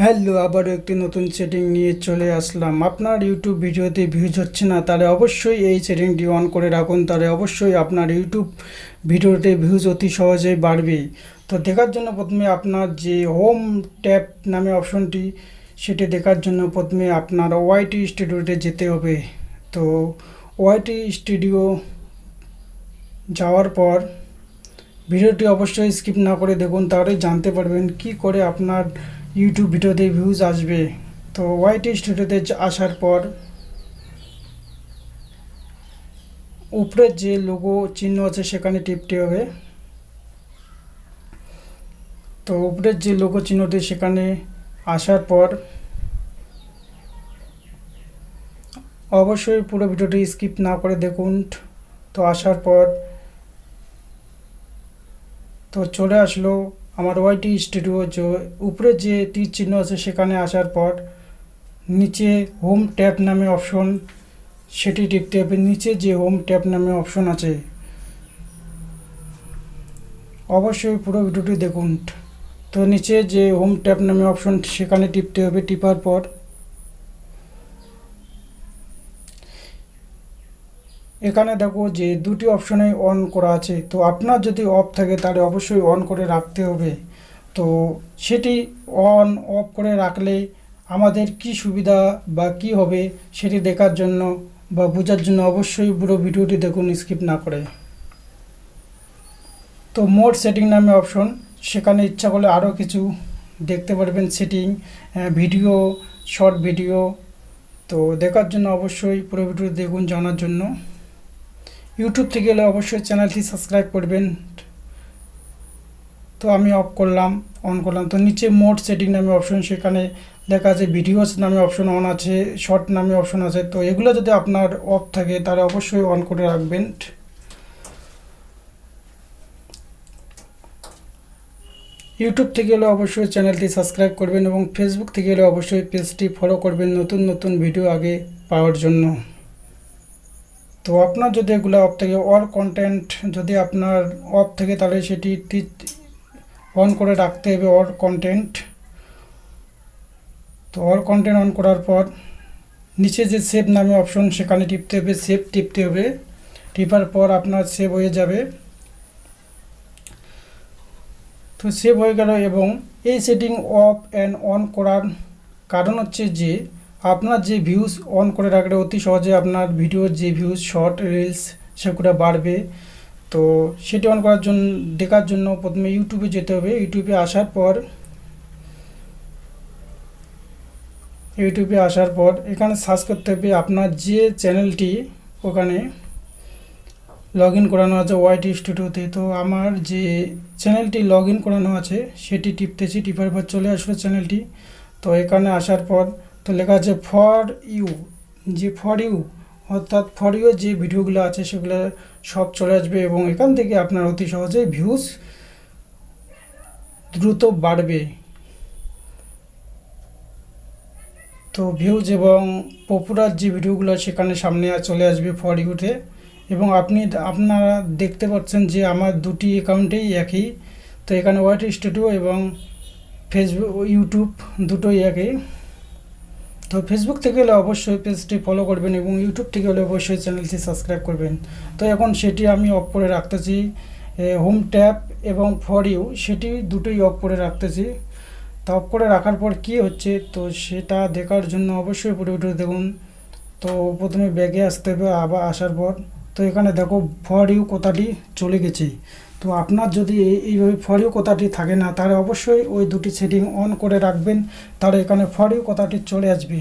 Hello, আবারও একটি নতুন সেটিং নিয়ে চলে আসলাম। আপনার ইউটিউব ভিডিওতে ভিউজ হচ্ছে না, তাহলে অবশ্যই এই সেটিংটি অন করে রাখুন। তাহলে অবশ্যই আপনার ইউটিউব ভিডিওতে ভিউজ অতি সহজেই বাড়বে। তো দেখার জন্য প্রথমে আপনার যে হোম ট্যাব নামে অপশনটি, সেটি দেখার জন্য প্রথমে আপনার ওয়াইটি স্টুডিওতে যেতে হবে। তো ওয়াইটি স্টুডিও যাওয়ার পর ভিডিওটি অবশ্যই স্কিপ না করে দেখুন, তাহলেই জানতে পারবেন কি করে আপনার ইউটিউব ভিডিওতে ভিউজ আসবে। তো ওয়াইটি স্টুডিওতে আসার পর উপরে যে লোগো চিহ্ন আছে সেখানে টিপতে হবে। তো উপরের যে লোগো চিহ্নটি সেখানে আসার পর অবশ্যই পুরো ভিডিওটি স্কিপ না করে দেখুন। তো আসার পর তো চলে আসলো আমার ওয়াইটি স্টুডিও। যে উপরে যে তীর চিহ্ন আছে সেখানে আসার পর নিচে হোম ট্যাব নামে অপশন, সেটি টিপতে হবে। নিচে যে হোম ট্যাব নামে অপশন আছে, অবশ্যই পুরো ভিডিওটি দেখুন। তো নিচে যে হোম ট্যাব নামে অপশন সেখানে টিপতে হবে। টিপার পর এখানে দেখো যে দুটি অপশনে অন করা আছে। তো আপনার যদি অফ থাকে তাহলে অবশ্যই অন করে রাখতে হবে। তো সেটি অন অফ করে রাখলে আমাদের কি সুবিধা বা কি হবে সেটি দেখার জন্য বা বোঝার জন্য অবশ্যই পুরো ভিডিওটি দেখুন স্কিপ না করে। তো মোড সেটিং নামে অপশন, সেখানে ইচ্ছা করলে আরও কিছু দেখতে পারবেন সেটিং, ভিডিও, শর্ট ভিডিও। তো দেখার জন্য অবশ্যই পুরো ভিডিওটি দেখুন জানার জন্য। ইউটিউব থেকে এলে অবশ্যই চ্যানেলটি সাবস্ক্রাইব করবেন। তো আমি অফ করলাম, অন করলাম। তো নিচে মোড সেটিং নামে অপশন, সেখানে লেখা আছে ভিডিওস নামে অপশন অন আছে, শর্ট নামে অপশন আছে। তো এগুলো যদি আপনার অফ থাকে তাহলে অবশ্যই অন করে রাখবেন। ইউটিউব থেকে এলে অবশ্যই চ্যানেলটি সাবস্ক্রাইব করবেন এবং ফেসবুক থেকে এলে অবশ্যই পেজটি ফলো করবেন নতুন নতুন ভিডিও আগে পাওয়ার জন্য। তো আপনার যদি এগুলো অফ থাকে, অল কন্টেন্ট যদি আপনার অফ থাকে তাহলে সেটি অন করে রাখতে হবে, অল কন্টেন্ট। তো অল কন্টেন্ট অন করার পর নিচে যে সেভ নামে অপশন সেখানে টিপতে হবে, সেভ টিপতে হবে। টিপার পর আপনার সেভ হয়ে যাবে। তো সেভ হয়ে গেল। এবং এই সেটিং অফ অ্যান্ড অন করার কারণ হচ্ছে যে আপনার যে ভিউজ অন করে রাখলে অতি সহজে আপনার ভিডিওর যে ভিউজ, শর্ট, রিলস সেগুলো বাড়বে। তো সেটি অন করার জন্য দেখার জন্য প্রথমে ইউটিউবে যেতে হবে। ইউটিউবে আসার পর এখানে সার্চ করতে হবে আপনার যে চ্যানেলটি ওখানে লগ ইন করানো আছে ওয়াইটি স্টুডিওতে। তো আমার যে চ্যানেলটি লগ ইন করানো আছে সেটি টিপতেছি। টিপার পর চলে আসলো চ্যানেলটি। তো এখানে আসার পর তো লেখা আছে ফর ইউ, যে ফর ইউ অর্থাৎ ফর ইউ যে ভিডিওগুলো আছে সেগুলো সব চলে আসবে এবং এখান থেকে আপনার অতি সহজে ভিউজ দ্রুত বাড়বে। তো ভিউজ এবং পপুলার যে ভিডিওগুলো সেখানে সামনে চলে আসবে ফর ইউতে। এবং আপনারা দেখতে পাচ্ছেন যে আমার দুটি অ্যাকাউন্টেই একই। তো এখানে ওয়াইটি স্টুডিও এবং ফেসবুক, ইউটিউব দুটোই একই। তো ফেসবুক থেকে হলে অবশ্যই পেজটি ফলো করবেন এবং ইউটিউব থেকে হলে অবশ্যই চ্যানেলটি সাবস্ক্রাইব করবেন। তো এখন সেটি আমি অফ করে রাখতেছি। হোম ট্যাব এবং ফর ইউ সেটি দুটোই অফ করে রাখতেছি। তা অফ করে রাখার পর কী হচ্ছে তো সেটা দেখার জন্য অবশ্যই পুরো ভিডিও দেখুন। তো প্রথমে ব্যাগে আসতে হবে, আবার আসার পর তো এখানে দেখো ফর ইউ কথাটি চলে গেছে। তো আপনার যদি এইভাবে ফর ইউ কথাটি থাকে না তাহলে অবশ্যই ওই দুটি সেটিং অন করে রাখবেন, তাহলে এখানে ফর ইউ কথাটি চলে আসবে।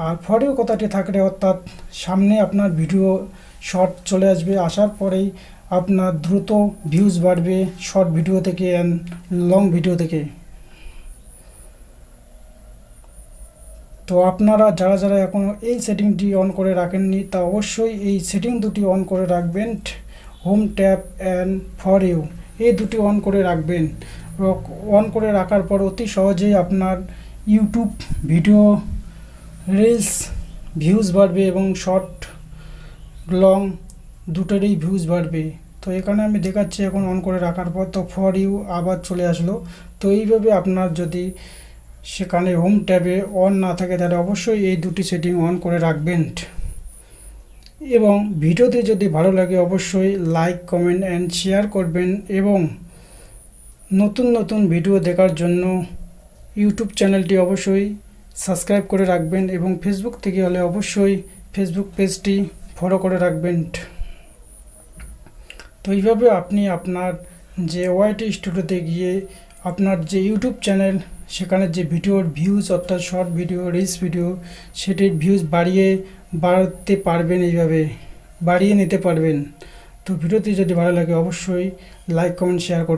আর ফর ইউ কথাটি থাকলে অর্থাৎ সামনে আপনার ভিডিও শর্ট চলে আসবে, আসার পরেই আপনার দ্রুত ভিউজ বাড়বে শর্ট ভিডিও থেকে অ্যান্ড লং ভিডিও থেকে। তো আপনারা যারা যারা এখনও এই সেটিংটি অন করে রাখেননি তা অবশ্যই এই সেটিং দুটি অন করে রাখবেন। Home tab and for you এই দুটি অন করে রাখবেন। অন করে রাখার পর অতি সহজেই আপনার ইউটিউব ভিডিও, রিলস ভিউজ বাড়বে এবং শর্ট, লং দুটোরই ভিউজ বাড়বে। তো এখানে আমি দেখাচ্ছি এখন অন করে রাখার পর। তো ফর ইউ আবার চলে আসলো। তো এইভাবে আপনার যদি সেখানে হোম ট্যাবে অন না থাকে তাহলে অবশ্যই এই দুটি সেটিং অন করে রাখবেন। এবং ভিডিওতে যদি ভালো লাগে অবশ্যই লাইক, কমেন্ট অ্যান্ড শেয়ার করবেন। এবং নতুন নতুন ভিডিও দেখার জন্য ইউটিউব চ্যানেলটি অবশ্যই সাবস্ক্রাইব করে রাখবেন এবং ফেসবুক থেকে হলে অবশ্যই ফেসবুক পেজটি ফলো করে রাখবেন। তো এইভাবে আপনি আপনার যে ওয়াইটি স্টুডিওতে গিয়ে আপনার যে ইউটিউব চ্যানেল সেখানে যে ভিডিওর ভিউজ অর্থাৎ শর্ট ভিডিও, রিলস ভিডিও, সেটির ভিউজ বাড়াতে পারবেন, এইভাবে বাড়িয়ে নিতে পারবেন। তো ভিডিওটি যদি ভালো লাগে অবশ্যই লাইক, কমেন্ট, শেয়ার করবেন।